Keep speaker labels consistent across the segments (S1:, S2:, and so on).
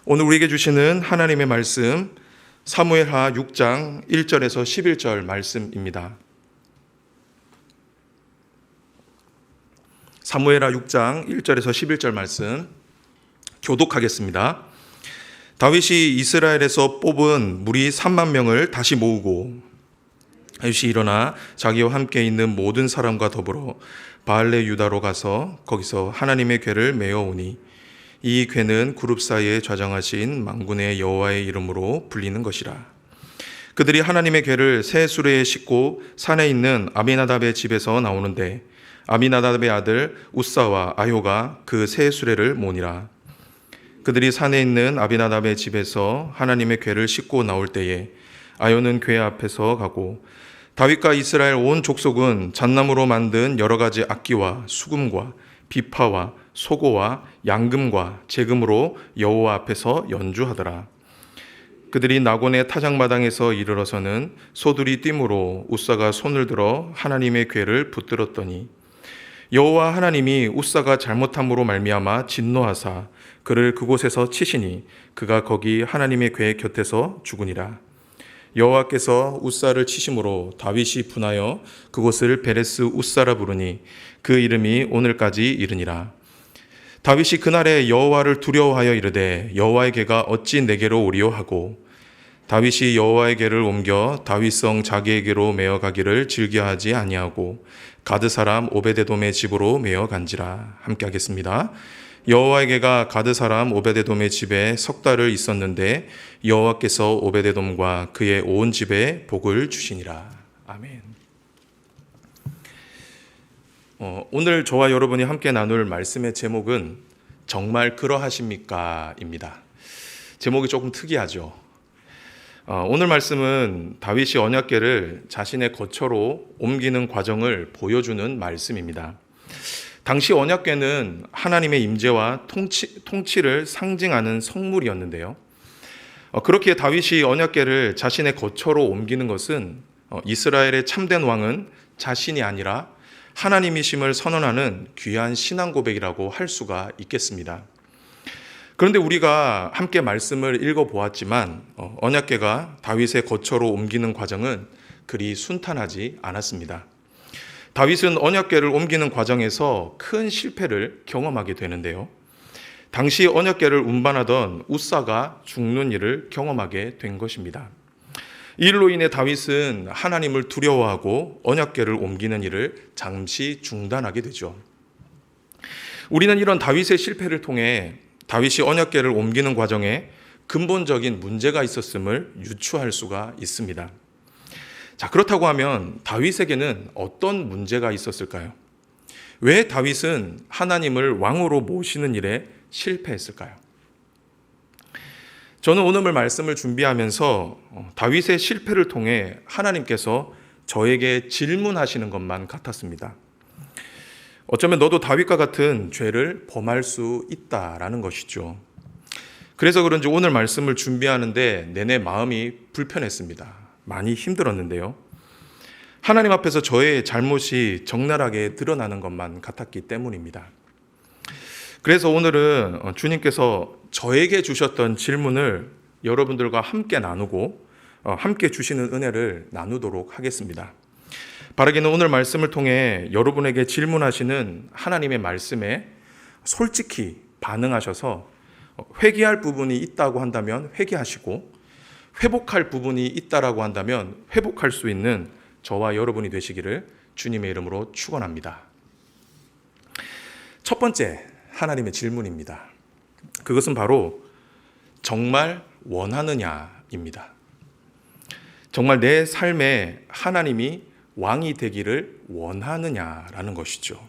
S1: 오늘 우리에게 주시는 하나님의 말씀 사무엘하 6장 1절에서 11절 말씀입니다. 사무엘하 6장 1절에서 11절 말씀 교독하겠습니다. 다윗이 이스라엘에서 뽑은 무리 3만 명을 다시 모으고 다윗이 일어나 자기와 함께 있는 모든 사람과 더불어 바알레 유다로 가서 거기서 하나님의 궤를 메어오니 이 궤는 그룹 사이에 좌정하신 만군의 여호와의 이름으로 불리는 것이라. 그들이 하나님의 궤를 새 수레에 싣고 산에 있는 아비나답의 집에서 나오는데 아비나답의 아들 우사와 아효가 그 새 수레를 모니라. 그들이 산에 있는 아비나답의 집에서 하나님의 궤를 싣고 나올 때에 아효는 궤 앞에서 가고 다윗과 이스라엘 온 족속은 잣나무로 만든 여러 가지 악기와 수금과 비파와 소고와 양금과 제금으로 여호와 앞에서 연주하더라. 그들이 나곤의 타작마당에서 이르러서는 소들이 띠므로 우사가 손을 들어 하나님의 궤를 붙들었더니 여호와 하나님이 우사가 잘못함으로 말미암아 진노하사 그를 그곳에서 치시니 그가 거기 하나님의 궤 곁에서 죽으니라. 여호와께서 우사를 치심으로 다윗이 분하여 그곳을 베레스 우사라 부르니 그 이름이 오늘까지 이르니라. 다윗이 그날에 여호와를 두려워하여 이르되 여호와의 궤가 어찌 내게로 오리요 하고 다윗이 여호와의 궤를 옮겨 다윗성 자기에게로 메어가기를 즐겨하지 아니하고 가드 사람 오베데돔의 집으로 메어간지라. 함께 하겠습니다. 여호와의 궤가 가드 사람 오베데돔의 집에 석 달을 있었는데 여호와께서 오베데돔과 그의 온 집에 복을 주시니라. 아멘. 오늘 저와 여러분이 함께 나눌 말씀의 제목은 정말 그러하십니까? 입니다. 제목이 조금 특이하죠. 오늘 말씀은 다윗이 언약궤를 자신의 거처로 옮기는 과정을 보여주는 말씀입니다. 당시 언약궤는 하나님의 임재와 통치를 상징하는 성물이었는데요. 그렇기에 다윗이 언약궤를 자신의 거처로 옮기는 것은 이스라엘의 참된 왕은 자신이 아니라 하나님이심을 선언하는 귀한 신앙 고백이라고 할 수가 있겠습니다. 그런데 우리가 함께 말씀을 읽어보았지만 언약궤가 다윗의 거처로 옮기는 과정은 그리 순탄하지 않았습니다. 다윗은 언약궤를 옮기는 과정에서 큰 실패를 경험하게 되는데요. 당시 언약궤를 운반하던 우사가 죽는 일을 경험하게 된 것입니다. 이 일로 인해 다윗은 하나님을 두려워하고 언약궤를 옮기는 일을 잠시 중단하게 되죠. 우리는 이런 다윗의 실패를 통해 다윗이 언약궤를 옮기는 과정에 근본적인 문제가 있었음을 유추할 수가 있습니다. 자, 그렇다고 하면 다윗에게는 어떤 문제가 있었을까요? 왜 다윗은 하나님을 왕으로 모시는 일에 실패했을까요? 저는 오늘 말씀을 준비하면서 다윗의 실패를 통해 하나님께서 저에게 질문하시는 것만 같았습니다. 어쩌면 너도 다윗과 같은 죄를 범할 수 있다라는 것이죠. 그래서 그런지 오늘 말씀을 준비하는데 내내 마음이 불편했습니다. 많이 힘들었는데요. 하나님 앞에서 저의 잘못이 적나라하게 드러나는 것만 같았기 때문입니다. 그래서 오늘은 주님께서 저에게 주셨던 질문을 여러분들과 함께 나누고 함께 주시는 은혜를 나누도록 하겠습니다. 바라기는 오늘 말씀을 통해 여러분에게 질문하시는 하나님의 말씀에 솔직히 반응하셔서 회개할 부분이 있다고 한다면 회개하시고 회복할 부분이 있다라고 한다면 회복할 수 있는 저와 여러분이 되시기를 주님의 이름으로 축원합니다. 첫 번째 하나님의 질문입니다. 그것은 바로 정말 원하느냐입니다. 정말 내 삶에 하나님이 왕이 되기를 원하느냐라는 것이죠.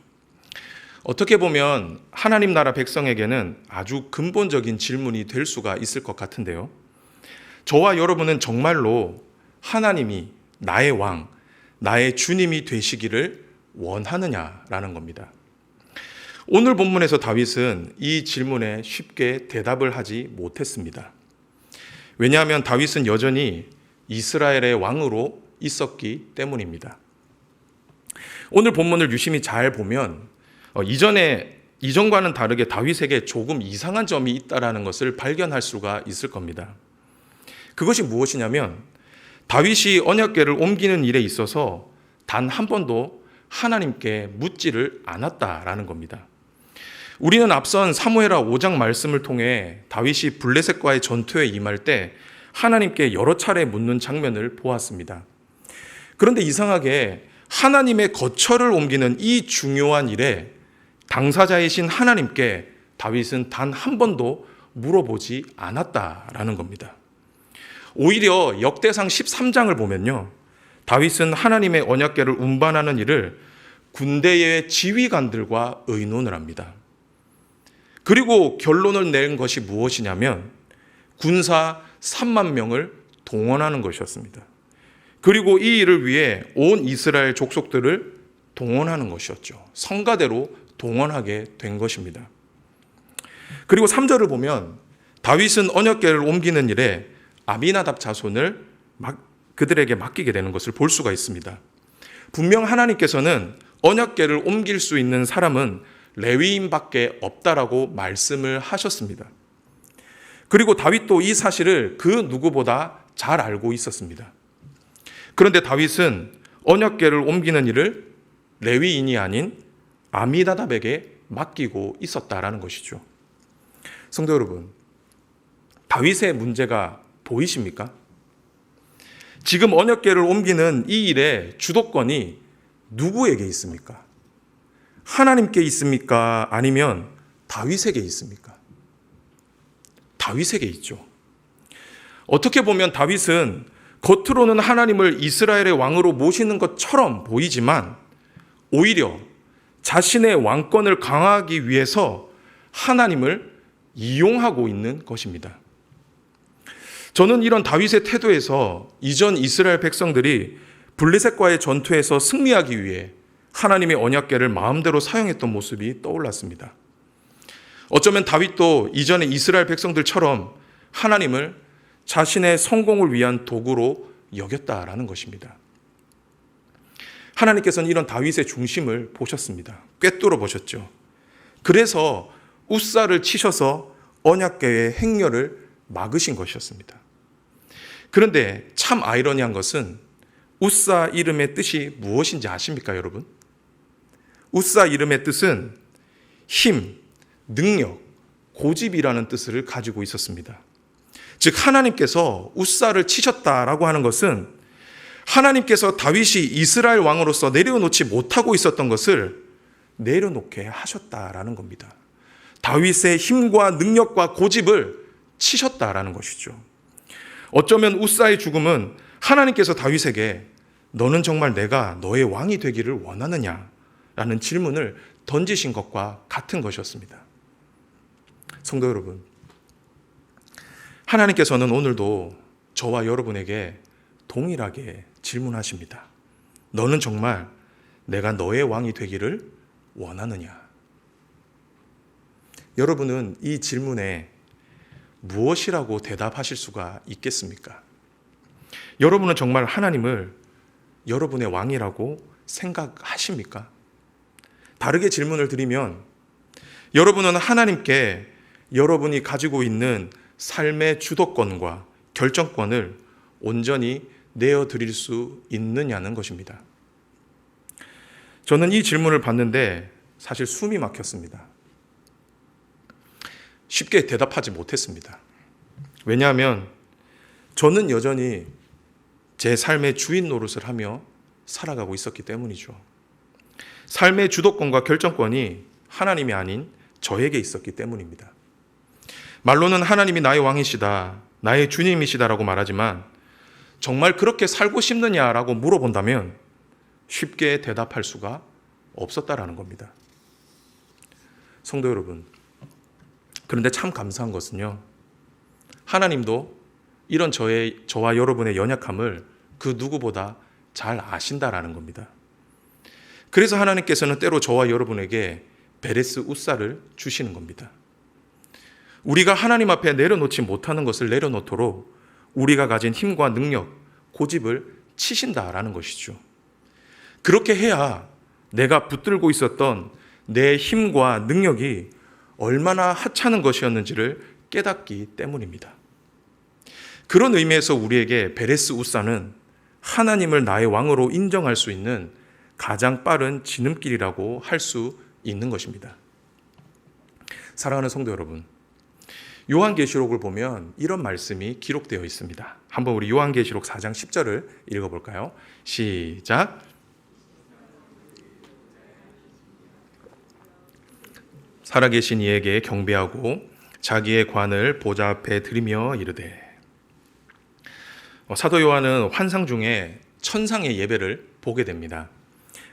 S1: 어떻게 보면 하나님 나라 백성에게는 아주 근본적인 질문이 될 수가 있을 것 같은데요. 저와 여러분은 정말로 하나님이 나의 왕, 나의 주님이 되시기를 원하느냐라는 겁니다. 오늘 본문에서 다윗은 이 질문에 쉽게 대답을 하지 못했습니다. 왜냐하면 다윗은 여전히 이스라엘의 왕으로 있었기 때문입니다. 오늘 본문을 유심히 잘 보면 이전에 이전과는 다르게 다윗에게 조금 이상한 점이 있다라는 것을 발견할 수가 있을 겁니다. 그것이 무엇이냐면 다윗이 언약궤를 옮기는 일에 있어서 단 한 번도 하나님께 묻지를 않았다라는 겁니다. 우리는 앞선 사무엘하 5장 말씀을 통해 다윗이 블레셋과의 전투에 임할 때 하나님께 여러 차례 묻는 장면을 보았습니다. 그런데 이상하게 하나님의 거처를 옮기는 이 중요한 일에 당사자이신 하나님께 다윗은 단 한 번도 물어보지 않았다라는 겁니다. 오히려 역대상 13장을 보면요, 다윗은 하나님의 언약궤를 운반하는 일을 군대의 지휘관들과 의논을 합니다. 그리고 결론을 낸 것이 무엇이냐면 군사 3만 명을 동원하는 것이었습니다. 그리고 이 일을 위해 온 이스라엘 족속들을 동원하는 것이었죠. 성가대로 동원하게 된 것입니다. 그리고 3절을 보면 다윗은 언약궤를 옮기는 일에 아미나답 자손을 그들에게 맡기게 되는 것을 볼 수가 있습니다. 분명 하나님께서는 언약궤를 옮길 수 있는 사람은 레위인밖에 없다라고 말씀을 하셨습니다. 그리고 다윗도 이 사실을 그 누구보다 잘 알고 있었습니다. 그런데 다윗은 언약궤를 옮기는 일을 레위인이 아닌 아미나답에게 맡기고 있었다라는 것이죠. 성도 여러분, 다윗의 문제가 보이십니까? 지금 언약궤를 옮기는 이 일의 주도권이 누구에게 있습니까? 하나님께 있습니까? 아니면 다윗에게 있습니까? 다윗에게 있죠. 어떻게 보면 다윗은 겉으로는 하나님을 이스라엘의 왕으로 모시는 것처럼 보이지만 오히려 자신의 왕권을 강화하기 위해서 하나님을 이용하고 있는 것입니다. 저는 이런 다윗의 태도에서 이전 이스라엘 백성들이 블레셋과의 전투에서 승리하기 위해 하나님의 언약궤를 마음대로 사용했던 모습이 떠올랐습니다. 어쩌면 다윗도 이전의 이스라엘 백성들처럼 하나님을 자신의 성공을 위한 도구로 여겼다라는 것입니다. 하나님께서는 이런 다윗의 중심을 보셨습니다. 꿰뚫어 보셨죠. 그래서 우사를 치셔서 언약궤의 행렬을 막으신 것이었습니다. 그런데 참 아이러니한 것은 우사 이름의 뜻이 무엇인지 아십니까, 여러분? 우사 이름의 뜻은 힘, 능력, 고집이라는 뜻을 가지고 있었습니다. 즉 하나님께서 우사를 치셨다라고 하는 것은 하나님께서 다윗이 이스라엘 왕으로서 내려놓지 못하고 있었던 것을 내려놓게 하셨다라는 겁니다. 다윗의 힘과 능력과 고집을 치셨다라는 것이죠. 어쩌면 우사의 죽음은 하나님께서 다윗에게 너는 정말 내가 너의 왕이 되기를 원하느냐라는 질문을 던지신 것과 같은 것이었습니다. 성도 여러분, 하나님께서는 오늘도 저와 여러분에게 동일하게 질문하십니다. 너는 정말 내가 너의 왕이 되기를 원하느냐? 여러분은 이 질문에 무엇이라고 대답하실 수가 있겠습니까? 여러분은 정말 하나님을 여러분의 왕이라고 생각하십니까? 다르게 질문을 드리면 여러분은 하나님께 여러분이 가지고 있는 삶의 주도권과 결정권을 온전히 내어드릴 수 있느냐는 것입니다. 저는 이 질문을 받는데 사실 숨이 막혔습니다. 쉽게 대답하지 못했습니다. 왜냐하면 저는 여전히 제 삶의 주인 노릇을 하며 살아가고 있었기 때문이죠. 삶의 주도권과 결정권이 하나님이 아닌 저에게 있었기 때문입니다. 말로는 하나님이 나의 왕이시다, 나의 주님이시다라고 말하지만 정말 그렇게 살고 싶느냐라고 물어본다면 쉽게 대답할 수가 없었다라는 겁니다. 성도 여러분, 그런데 참 감사한 것은요, 하나님도 이런 저와 여러분의 연약함을 그 누구보다 잘 아신다라는 겁니다. 그래서 하나님께서는 때로 저와 여러분에게 베레스 우사를 주시는 겁니다. 우리가 하나님 앞에 내려놓지 못하는 것을 내려놓도록 우리가 가진 힘과 능력, 고집을 치신다라는 것이죠. 그렇게 해야 내가 붙들고 있었던 내 힘과 능력이 얼마나 하찮은 것이었는지를 깨닫기 때문입니다. 그런 의미에서 우리에게 베레스 우사는 하나님을 나의 왕으로 인정할 수 있는 가장 빠른 지름길이라고 할 수 있는 것입니다. 사랑하는 성도 여러분, 요한계시록을 보면 이런 말씀이 기록되어 있습니다. 한번 우리 요한계시록 4장 10절을 읽어볼까요? 시작. 살아계신 이에게 경배하고 자기의 관을 보좌 앞에 드리며 이르되. 사도 요한은 환상 중에 천상의 예배를 보게 됩니다.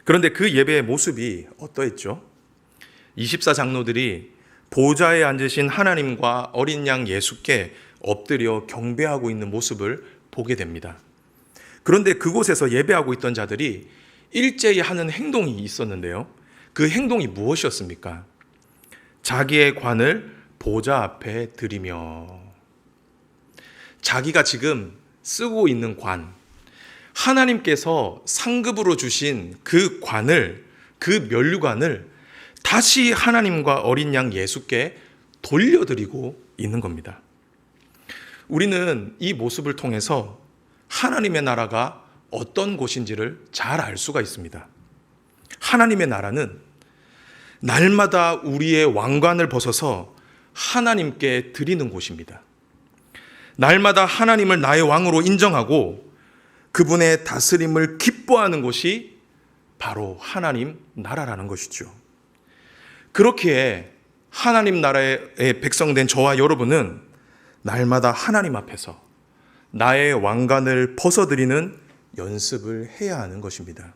S1: 그런데 그 예배의 모습이 어떠했죠? 24장로들이 보좌에 앉으신 하나님과 어린 양 예수께 엎드려 경배하고 있는 모습을 보게 됩니다. 그런데 그곳에서 예배하고 있던 자들이 일제히 하는 행동이 있었는데요. 그 행동이 무엇이었습니까? 자기의 관을 보좌 앞에 드리며, 자기가 지금 쓰고 있는 관, 하나님께서 상급으로 주신 그 관을, 그 면류관을 다시 하나님과 어린 양 예수께 돌려드리고 있는 겁니다. 우리는 이 모습을 통해서 하나님의 나라가 어떤 곳인지를 잘 알 수가 있습니다. 하나님의 나라는 날마다 우리의 왕관을 벗어서 하나님께 드리는 곳입니다. 날마다 하나님을 나의 왕으로 인정하고 그분의 다스림을 기뻐하는 곳이 바로 하나님 나라라는 것이죠. 그렇기에 하나님 나라의 백성된 저와 여러분은 날마다 하나님 앞에서 나의 왕관을 벗어드리는 연습을 해야 하는 것입니다.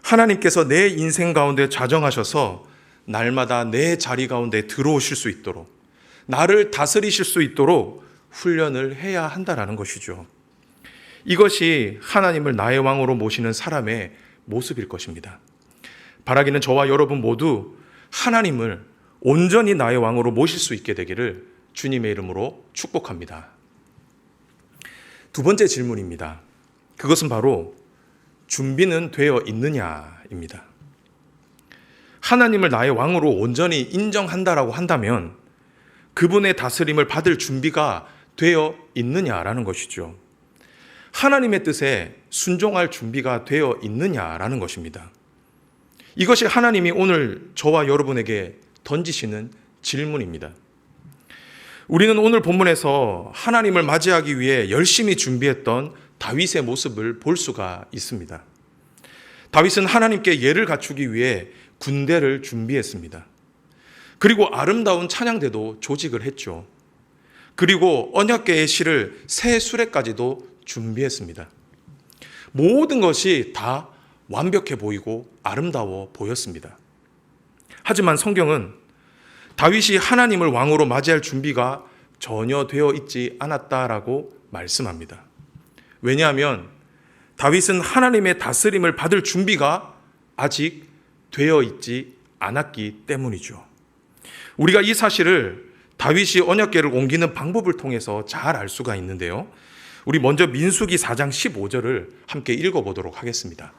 S1: 하나님께서 내 인생 가운데 좌정하셔서 날마다 내 자리 가운데 들어오실 수 있도록, 나를 다스리실 수 있도록 훈련을 해야 한다는 것이죠. 이것이 하나님을 나의 왕으로 모시는 사람의 모습일 것입니다. 바라기는 저와 여러분 모두 하나님을 온전히 나의 왕으로 모실 수 있게 되기를 주님의 이름으로 축복합니다. 두 번째 질문입니다. 그것은 바로 준비는 되어 있느냐입니다. 하나님을 나의 왕으로 온전히 인정한다라고 한다면 그분의 다스림을 받을 준비가 되어 있느냐라는 것이죠. 하나님의 뜻에 순종할 준비가 되어 있느냐라는 것입니다. 이것이 하나님이 오늘 저와 여러분에게 던지시는 질문입니다. 우리는 오늘 본문에서 하나님을 맞이하기 위해 열심히 준비했던 다윗의 모습을 볼 수가 있습니다. 다윗은 하나님께 예를 갖추기 위해 군대를 준비했습니다. 그리고 아름다운 찬양대도 조직을 했죠. 그리고 언약궤의 실을 새 수레까지도 준비했습니다. 모든 것이 다 완벽해 보이고 아름다워 보였습니다. 하지만 성경은 다윗이 하나님을 왕으로 맞이할 준비가 전혀 되어 있지 않았다라고 말씀합니다. 왜냐하면 다윗은 하나님의 다스림을 받을 준비가 아직 되어 있지 않았기 때문이죠. 우리가 이 사실을 다윗이 언약궤를 옮기는 방법을 통해서 잘 알 수가 있는데요. 우리 먼저 민수기 4장 15절을 함께 읽어보도록 하겠습니다.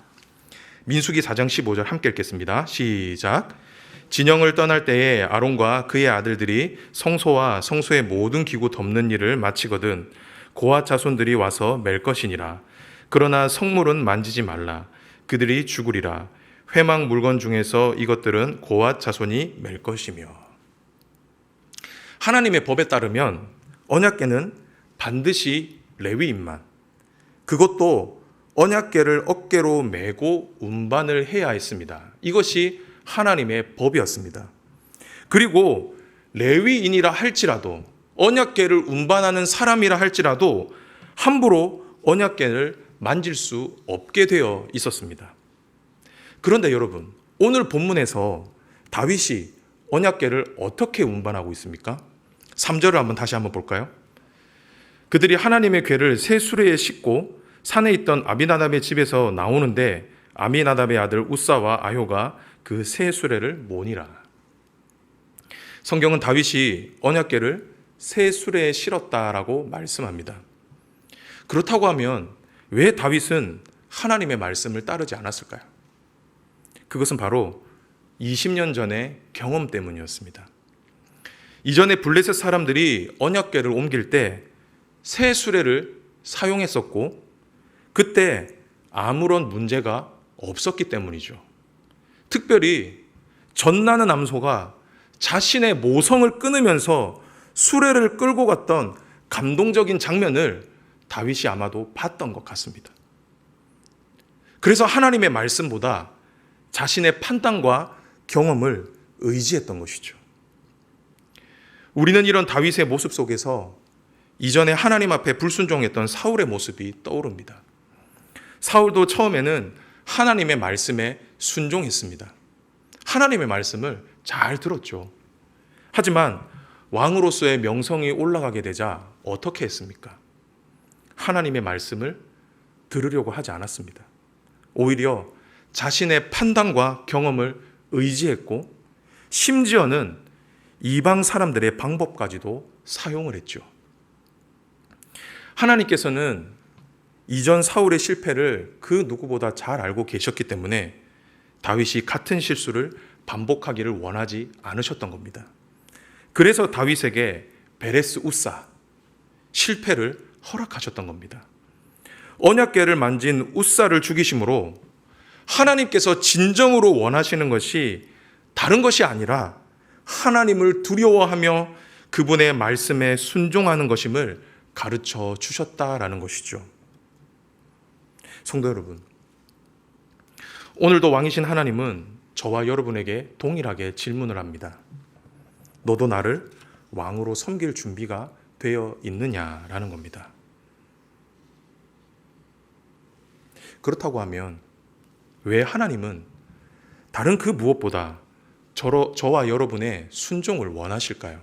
S1: 민수기 4장 15절 함께 읽겠습니다. 시작. 진영을 떠날 때에 아론과 그의 아들들이 성소와 성소의 모든 기구 덮는 일을 마치거든 고앗 자손들이 와서 맬 것이니라. 그러나 성물은 만지지 말라. 그들이 죽으리라. 회막 물건 중에서 이것들은 고앗 자손이 맬 것이며. 하나님의 법에 따르면 언약궤는 반드시 레위인만, 그것도 언약궤를 어깨로 메고 운반을 해야 했습니다. 이것이 하나님의 법이었습니다. 그리고 레위인이라 할지라도, 언약궤를 운반하는 사람이라 할지라도 함부로 언약궤를 만질 수 없게 되어 있었습니다. 그런데 여러분, 오늘 본문에서 다윗이 언약궤를 어떻게 운반하고 있습니까? 3절을 한번 다시 한번 볼까요? 그들이 하나님의 궤를 새 수레에 싣고 산에 있던 아비나답의 집에서 나오는데 아미나답의 아들 우사와 아효가 그 새 수레를 모니라. 성경은 다윗이 언약궤를 새 수레에 실었다라고 말씀합니다. 그렇다고 하면 왜 다윗은 하나님의 말씀을 따르지 않았을까요? 그것은 바로 20년 전의 경험 때문이었습니다. 이전에 블레셋 사람들이 언약궤를 옮길 때 새 수레를 사용했었고 그때 아무런 문제가 없었기 때문이죠. 특별히 전나는 암소가 자신의 모성을 끊으면서 수레를 끌고 갔던 감동적인 장면을 다윗이 아마도 봤던 것 같습니다. 그래서 하나님의 말씀보다 자신의 판단과 경험을 의지했던 것이죠. 우리는 이런 다윗의 모습 속에서 이전에 하나님 앞에 불순종했던 사울의 모습이 떠오릅니다. 사울도 처음에는 하나님의 말씀에 순종했습니다. 하나님의 말씀을 잘 들었죠. 하지만 왕으로서의 명성이 올라가게 되자 어떻게 했습니까? 하나님의 말씀을 들으려고 하지 않았습니다. 오히려 자신의 판단과 경험을 의지했고 심지어는 이방 사람들의 방법까지도 사용을 했죠. 하나님께서는 이전 사울의 실패를 그 누구보다 잘 알고 계셨기 때문에 다윗이 같은 실수를 반복하기를 원하지 않으셨던 겁니다. 그래서 다윗에게 베레스 우사, 실패를 허락하셨던 겁니다. 언약궤를 만진 우사를 죽이심으로 하나님께서 진정으로 원하시는 것이 다른 것이 아니라 하나님을 두려워하며 그분의 말씀에 순종하는 것임을 가르쳐 주셨다라는 것이죠. 성도 여러분, 오늘도 왕이신 하나님은 저와 여러분에게 동일하게 질문을 합니다. 너도 나를 왕으로 섬길 준비가 되어 있느냐라는 겁니다. 그렇다고 하면 왜 하나님은 다른 그 무엇보다 저와 여러분의 순종을 원하실까요?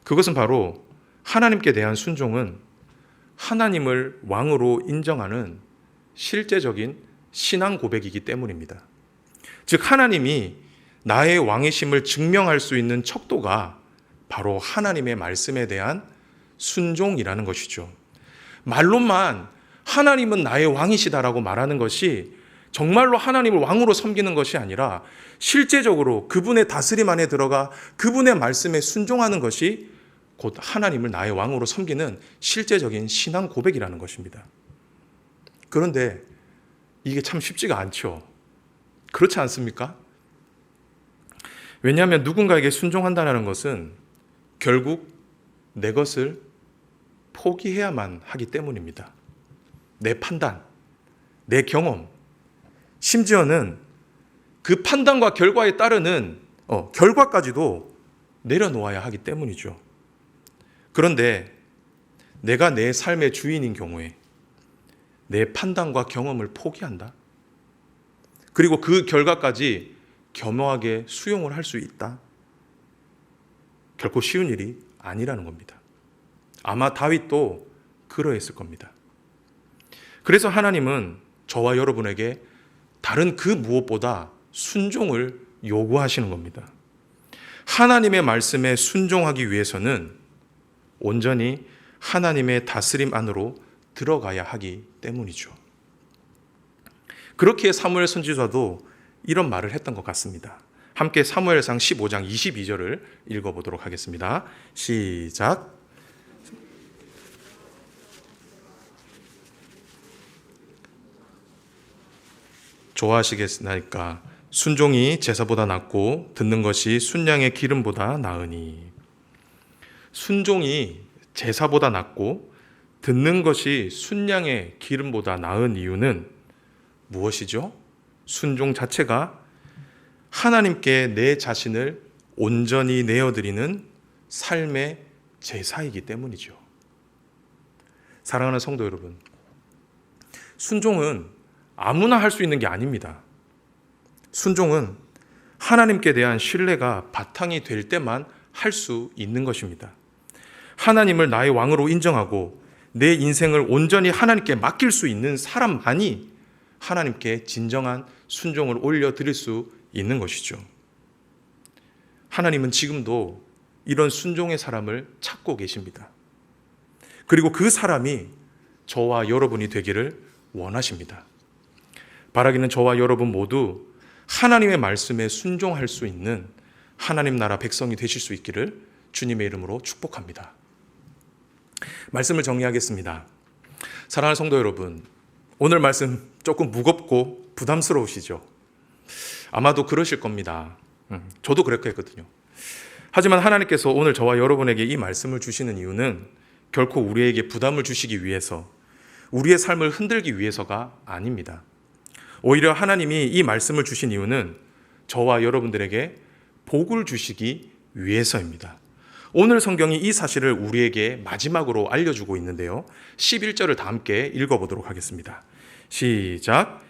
S1: 그것은 바로 하나님께 대한 순종은 하나님을 왕으로 인정하는 실제적인 신앙 고백이기 때문입니다. 즉 하나님이 나의 왕이심을 증명할 수 있는 척도가 바로 하나님의 말씀에 대한 순종이라는 것이죠. 말로만 하나님은 나의 왕이시다라고 말하는 것이 정말로 하나님을 왕으로 섬기는 것이 아니라 실제적으로 그분의 다스림 안에 들어가 그분의 말씀에 순종하는 것이 곧 하나님을 나의 왕으로 섬기는 실제적인 신앙 고백이라는 것입니다. 그런데 이게 참 쉽지가 않죠. 그렇지 않습니까? 왜냐하면 누군가에게 순종한다는 것은 결국 내 것을 포기해야만 하기 때문입니다. 내 판단, 내 경험, 심지어는 그 판단과 결과에 따르는 결과까지도 내려놓아야 하기 때문이죠. 그런데 내가 내 삶의 주인인 경우에 내 판단과 경험을 포기한다. 그리고 그 결과까지 겸허하게 수용을 할 수 있다. 결코 쉬운 일이 아니라는 겁니다. 아마 다윗도 그러했을 겁니다. 그래서 하나님은 저와 여러분에게 다른 그 무엇보다 순종을 요구하시는 겁니다. 하나님의 말씀에 순종하기 위해서는 온전히 하나님의 다스림 안으로 들어가야 하기 때문이죠. 그렇게 사무엘 선지자도 이런 말을 했던 것 같습니다. 함께 사무엘상 15장 22절을 읽어보도록 하겠습니다. 시작. 좋아하시겠나이까 순종이 제사보다 낫고 듣는 것이 순양의 기름보다 나으니. 순종이 제사보다 낫고 듣는 것이 순양의 기름보다 나은 이유는 무엇이죠? 순종 자체가 하나님께 내 자신을 온전히 내어드리는 삶의 제사이기 때문이죠. 사랑하는 성도 여러분, 순종은 아무나 할 수 있는 게 아닙니다. 순종은 하나님께 대한 신뢰가 바탕이 될 때만 할 수 있는 것입니다. 하나님을 나의 왕으로 인정하고 내 인생을 온전히 하나님께 맡길 수 있는 사람만이 하나님께 진정한 순종을 올려드릴 수 있는 것이죠. 하나님은 지금도 이런 순종의 사람을 찾고 계십니다. 그리고 그 사람이 저와 여러분이 되기를 원하십니다. 바라기는 저와 여러분 모두 하나님의 말씀에 순종할 수 있는 하나님 나라 백성이 되실 수 있기를 주님의 이름으로 축복합니다. 말씀을 정리하겠습니다. 사랑하는 성도 여러분, 오늘 말씀 조금 무겁고 부담스러우시죠? 아마도 그러실 겁니다. 저도 그렇게 했거든요. 하지만 하나님께서 오늘 저와 여러분에게 이 말씀을 주시는 이유는 결코 우리에게 부담을 주시기 위해서, 우리의 삶을 흔들기 위해서가 아닙니다. 오히려 하나님이 이 말씀을 주신 이유는 저와 여러분들에게 복을 주시기 위해서입니다. 오늘 성경이 이 사실을 우리에게 마지막으로 알려주고 있는데요. 11절을 다 함께 읽어보도록 하겠습니다. 시작.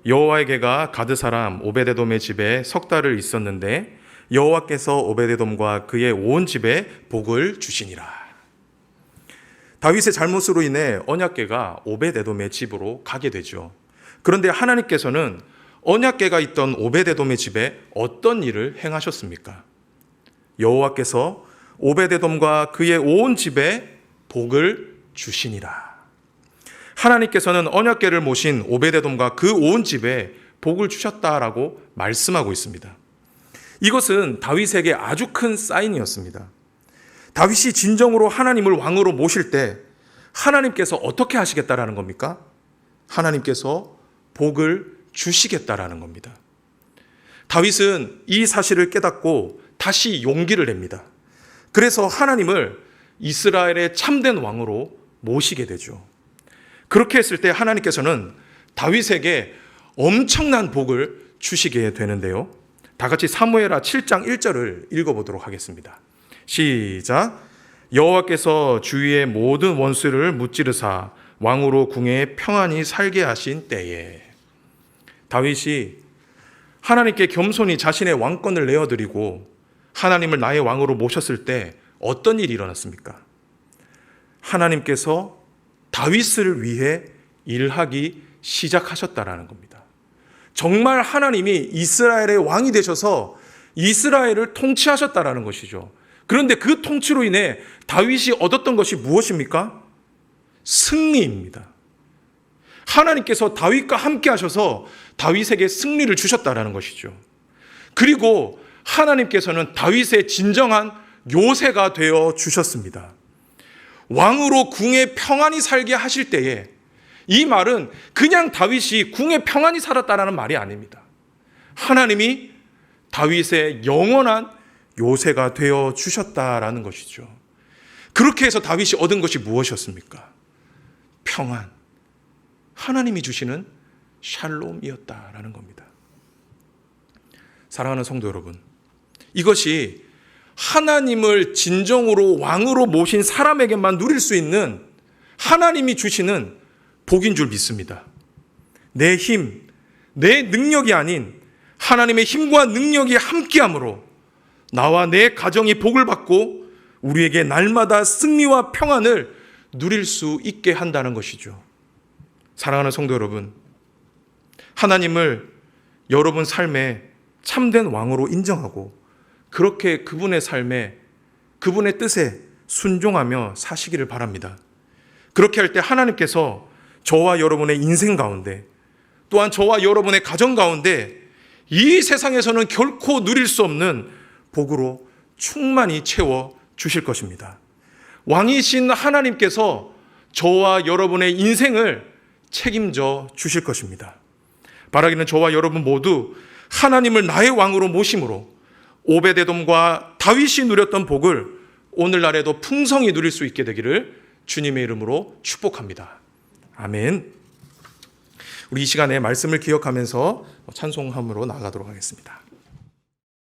S1: 여호와의 개가 가드 사람 오베데돔의 집에 석 달을 있었는데 여호와께서 오베데돔과 그의 온 집에 복을 주시니라. 다윗의 잘못으로 인해 언약궤가 오베데돔의 집으로 가게 되죠. 그런데 하나님께서는 언약궤가 있던 오베데돔의 집에 어떤 일을 행하셨습니까? 여호와께서 오베데돔과 그의 온 집에 복을 주시니라. 하나님께서는 언약궤를 모신 오베데돔과 그 온 집에 복을 주셨다라고 말씀하고 있습니다. 이것은 다윗에게 아주 큰 사인이었습니다. 다윗이 진정으로 하나님을 왕으로 모실 때 하나님께서 어떻게 하시겠다라는 겁니까? 하나님께서 복을 주시겠다라는 겁니다. 다윗은 이 사실을 깨닫고 다시 용기를 냅니다. 그래서 하나님을 이스라엘의 참된 왕으로 모시게 되죠. 그렇게 했을 때 하나님께서는 다윗에게 엄청난 복을 주시게 되는데요. 다 같이 사무엘하 7장 1절을 읽어보도록 하겠습니다. 시작. 여호와께서 주위의 모든 원수를 무찌르사 왕으로 궁에 평안히 살게 하신 때에. 다윗이 하나님께 겸손히 자신의 왕권을 내어드리고 하나님을 나의 왕으로 모셨을 때 어떤 일이 일어났습니까? 하나님께서 다윗을 위해 일하기 시작하셨다라는 겁니다. 정말 하나님이 이스라엘의 왕이 되셔서 이스라엘을 통치하셨다라는 것이죠. 그런데 그 통치로 인해 다윗이 얻었던 것이 무엇입니까? 승리입니다. 하나님께서 다윗과 함께 하셔서 다윗에게 승리를 주셨다라는 것이죠. 그리고 하나님께서는 다윗의 진정한 요새가 되어 주셨습니다. 왕으로 궁에 평안히 살게 하실 때에, 이 말은 그냥 다윗이 궁에 평안히 살았다라는 말이 아닙니다. 하나님이 다윗의 영원한 요새가 되어 주셨다라는 것이죠. 그렇게 해서 다윗이 얻은 것이 무엇이었습니까? 평안. 하나님이 주시는 샬롬이었다라는 겁니다. 사랑하는 성도 여러분, 이것이 하나님을 진정으로 왕으로 모신 사람에게만 누릴 수 있는 하나님이 주시는 복인 줄 믿습니다. 내 힘, 내 능력이 아닌 하나님의 힘과 능력이 함께함으로 나와 내 가정이 복을 받고 우리에게 날마다 승리와 평안을 누릴 수 있게 한다는 것이죠. 사랑하는 성도 여러분, 하나님을 여러분 삶에 참된 왕으로 인정하고 그렇게 그분의 삶에, 그분의 뜻에 순종하며 사시기를 바랍니다. 그렇게 할 때 하나님께서 저와 여러분의 인생 가운데, 또한 저와 여러분의 가정 가운데 이 세상에서는 결코 누릴 수 없는 복으로 충만히 채워 주실 것입니다. 왕이신 하나님께서 저와 여러분의 인생을 책임져 주실 것입니다. 바라기는 저와 여러분 모두 하나님을 나의 왕으로 모심으로 오베데돔과 다윗이 누렸던 복을 오늘날에도 풍성히 누릴 수 있게 되기를 주님의 이름으로 축복합니다. 아멘. 우리 이 시간에 말씀을 기억하면서 찬송함으로 나아가도록 하겠습니다.